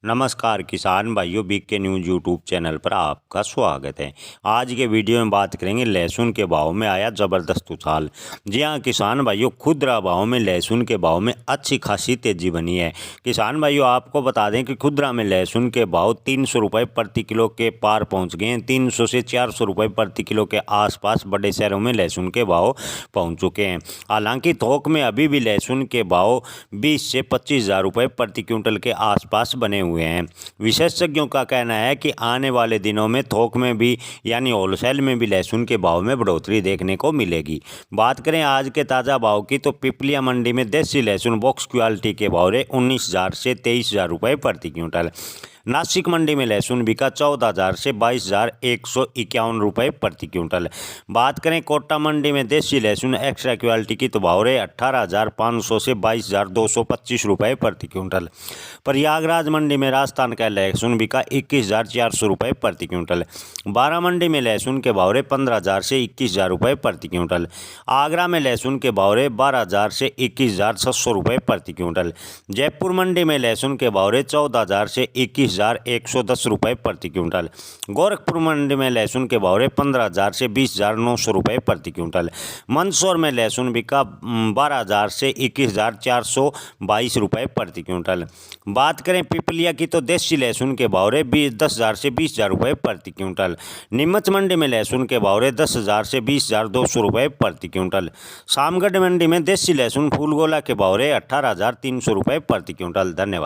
नमस्कार किसान भाइयों, बीके के न्यूज़ यूट्यूब चैनल पर आपका स्वागत है। आज के वीडियो में बात करेंगे लहसुन के भाव में आया ज़बरदस्त उछाल। जी हां किसान भाइयों, खुदरा भाव में लहसुन के भाव में अच्छी खासी तेज़ी बनी है। किसान भाइयों, आपको बता दें कि खुदरा में लहसुन के भाव 300 रुपये प्रति किलो के पार पहुँच गए हैं। 300 से 400 रुपये प्रति किलो के आसपास बड़े शहरों में लहसुन के भाव पहुँच चुके हैं। हालांकि थोक में अभी भी लहसुन के भाव 20 से 25,000 रुपये प्रति क्विंटल के आसपास बने हुए हैं। विशेषज्ञों का कहना है कि आने वाले दिनों में थोक में भी यानी होलसेल में भी लहसुन के भाव में बढ़ोतरी देखने को मिलेगी। बात करें आज के ताज़ा भाव की तो पिपलिया मंडी में देसी लहसुन बॉक्स क्वालिटी के भाव रहे 19,000 से 23,000 रुपये प्रति क्विंटल। नासिक मंडी में लहसुन बिका 14,000 से 22,151 रुपये प्रति क्विंटल। बात करें कोटा मंडी में देसी लहसुन एक्स्ट्रा क्वालिटी की तो भाव रहे 18,500 से 22,225 रुपये प्रति क्विंटल। प्रयागराज मंडी में राजस्थान का लहसुन बिका 21,400 रुपये प्रति क्विंटल। बारा मंडी में लहसुन के भाव रहे 15,000 से 21,000 रुपये प्रति क्विंटल। आगरा में लहसुन के भाव रहे 12,000 से 21,700 रुपये प्रति क्विंटल। जयपुर मंडी में लहसुन के भाव रहे 14,000 से 21,110 रुपये प्रति क्विंटल। गोरखपुर मंडी में लहसुन के भाव रहे 15,000 से 20,900 रुपये प्रति क्विंटल। मंदसौर में लहसुन बिका 12,000 से 21,422 रुपये प्रति क्विंटल। बात करें पिपलिया की तो देसी लहसुन के भाव रहे 10,000 से 20,000 रुपये प्रति क्विंटल। नीमच मंडी में लहसुन के भाव रहे 10,000 से 20,200 रुपये प्रति क्विंटल। शामगढ़ मंडी में देसी लहसुन फूलगोला के भाव रहे 18,300 रुपये प्रति क्विंटल। धन्यवाद।